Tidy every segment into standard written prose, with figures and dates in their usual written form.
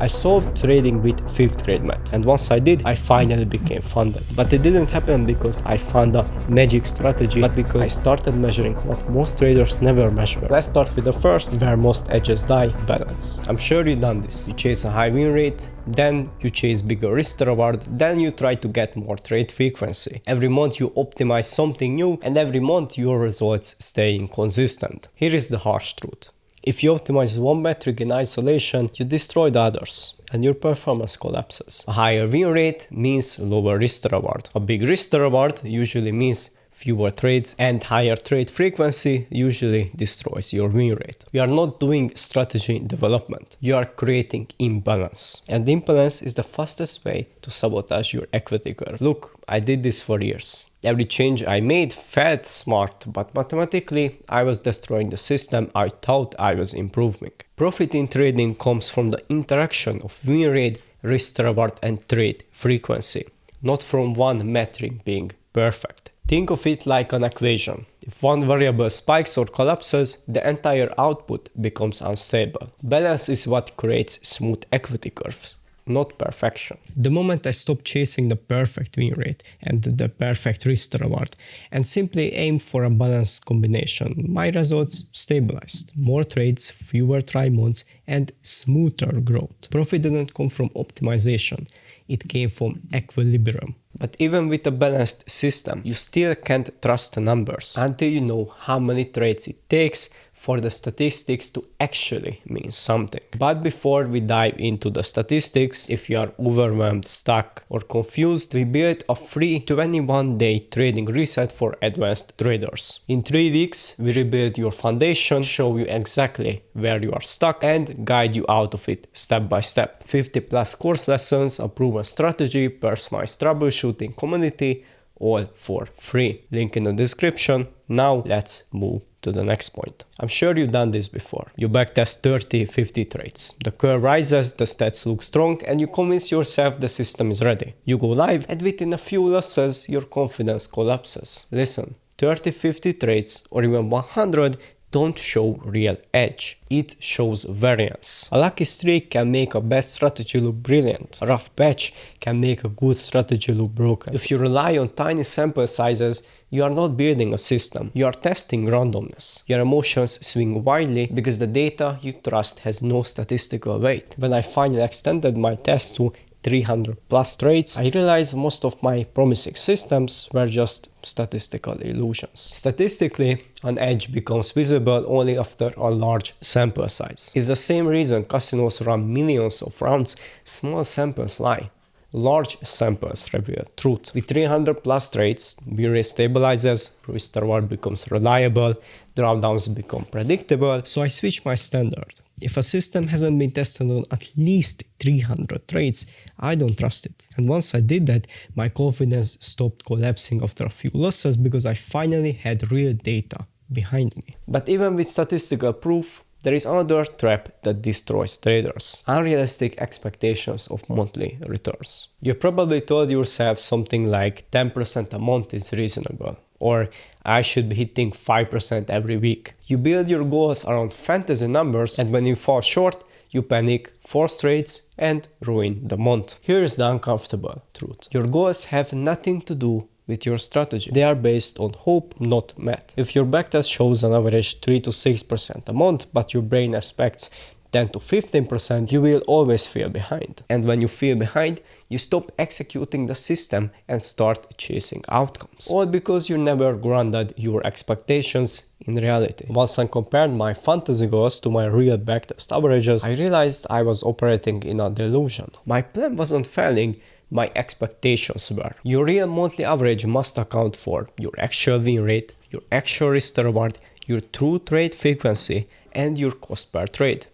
I solved trading with 5th grade math, and once I did, I finally became funded. But it didn't happen because I found a magic strategy, but because I started measuring what most traders never measure. Let's start with the first, where most edges die: balance. I'm sure you've done this. You chase a high win rate, then you chase bigger risk reward, then you try to get more trade frequency. Every month you optimize something new, and every month your results stay inconsistent. Here is the harsh truth. If you optimize one metric in isolation, you destroy the others, and your performance collapses. A higher win rate means lower risk reward. A big risk reward usually means fewer trades, and higher trade frequency usually destroys your win rate. You are not doing strategy development. You are creating imbalance. And imbalance is the fastest way to sabotage your equity curve. Look, I did this for years. Every change I made felt smart, but mathematically I was destroying the system I thought I was improving. Profit in trading comes from the interaction of win rate, risk reward, and trade frequency, not from one metric being perfect. Think of it like an equation. If one variable spikes or collapses, the entire output becomes unstable. Balance is what creates smooth equity curves, not perfection. The moment I stopped chasing the perfect win rate and the perfect risk reward and simply aimed for a balanced combination, my results stabilized. More trades, fewer try months, and smoother growth. Profit didn't come from optimization. It came from equilibrium. But even with a balanced system, you still can't trust the numbers until you know how many trades it takes for the statistics to actually mean something. But before we dive into the statistics, if you are overwhelmed, stuck, or confused, we built a free 21-day trading reset for advanced traders. In 3 weeks, we rebuild your foundation, show you exactly where you are stuck, and guide you out of it step by step. 50+ course lessons, a proven strategy, personalized troubleshooting community, all for free. Link in the description. Now let's move to the next point. I'm sure you've done this before. You backtest 30, 50 trades. The curve rises, the stats look strong, and you convince yourself the system is ready. You go live, and within a few losses, your confidence collapses. Listen, 30, 50 trades, or even 100 don't show real edge. It shows variance. A lucky streak can make a bad strategy look brilliant. A rough patch can make a good strategy look broken. If you rely on tiny sample sizes, you are not building a system. You are testing randomness. Your emotions swing wildly because the data you trust has no statistical weight. When I finally extended my test to 300+ trades, I realized most of my promising systems were just statistical illusions. Statistically, an edge becomes visible only after a large sample size. It's the same reason casinos run millions of rounds. Small samples lie. Large samples reveal truth. With 300+ trades, win rate stabilizes, risk reward becomes reliable, drawdowns become predictable, so I switch my standard. If a system hasn't been tested on at least 300 trades, I don't trust it. And once I did that, my confidence stopped collapsing after a few losses because I finally had real data behind me. But even with statistical proof, there is another trap that destroys traders: unrealistic expectations of monthly returns. You probably told yourself something like 10% a month is reasonable, or I should be hitting 5% every week. You build your goals around fantasy numbers, and when you fall short, you panic, force trades, and ruin the month. Here is the uncomfortable truth. Your goals have nothing to do with your strategy. They are based on hope, not math. If your backtest shows an average 3 to 6% a month, but your brain expects 10 to 15%, you will always feel behind. And when you feel behind, you stop executing the system and start chasing outcomes. All because you never grounded your expectations in reality. Once I compared my fantasy goals to my real backtest averages, I realized I was operating in a delusion. My plan wasn't failing, my expectations were. Your real monthly average must account for your actual win rate, your actual risk reward, your true trade frequency, and your cost per trade.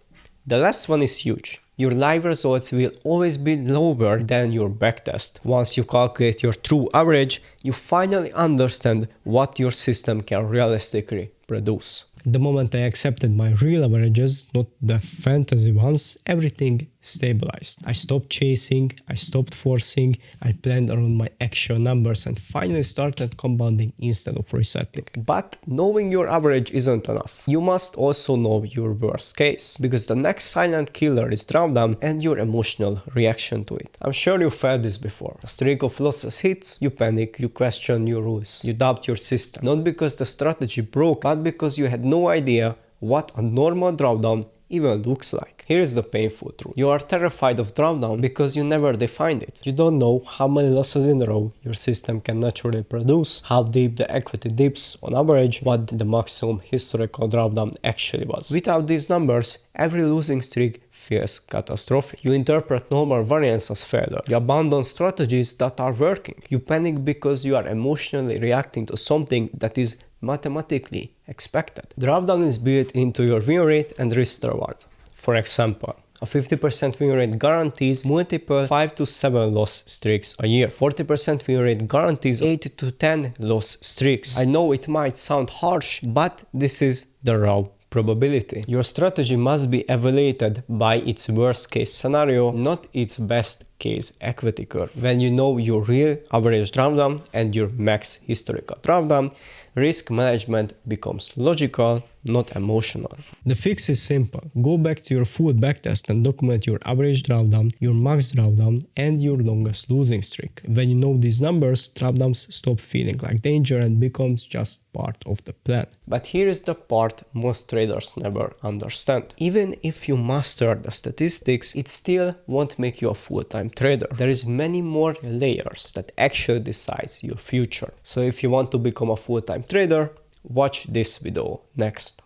The last one is huge. Your live results will always be lower than your backtest. Once you calculate your true average, you finally understand what your system can realistically produce. The moment I accepted my real averages, not the fantasy ones, everything stabilized. I stopped chasing, I stopped forcing, I planned around my actual numbers and finally started compounding instead of resetting. But knowing your average isn't enough. You must also know your worst case, because the next silent killer is drawdown and your emotional reaction to it. I'm sure you've felt this before. A streak of losses hits, you panic, you question your rules, you doubt your system. Not because the strategy broke, but because you had no idea what a normal drawdown even looks like. Here is the painful truth. You are terrified of drawdown because you never defined it. You don't know how many losses in a row your system can naturally produce, how deep the equity dips on average, what the maximum historical drawdown actually was. Without these numbers, every losing streak feels catastrophic. You interpret normal variance as failure. You abandon strategies that are working. You panic because you are emotionally reacting to something that is mathematically expected. Drawdown is built into your win rate and risk reward. For example, a 50% win rate guarantees multiple 5 to 7 loss streaks a year. 40% win rate guarantees 8 to 10 loss streaks. I know it might sound harsh, but this is the raw probability. Your strategy must be evaluated by its worst case scenario, not its best case equity curve. When you know your real average drawdown and your max historical drawdown, risk management becomes logical, not emotional. The fix is simple. Go back to your full backtest and document your average drawdown, your max drawdown, and your longest losing streak. When you know these numbers, drawdowns stop feeling like danger and becomes just part of the plan. But here is the part most traders never understand. Even if you master the statistics, it still won't make you a full-time trader. There is many more layers that actually decides your future. So if you want to become a full-time trader, watch this video next.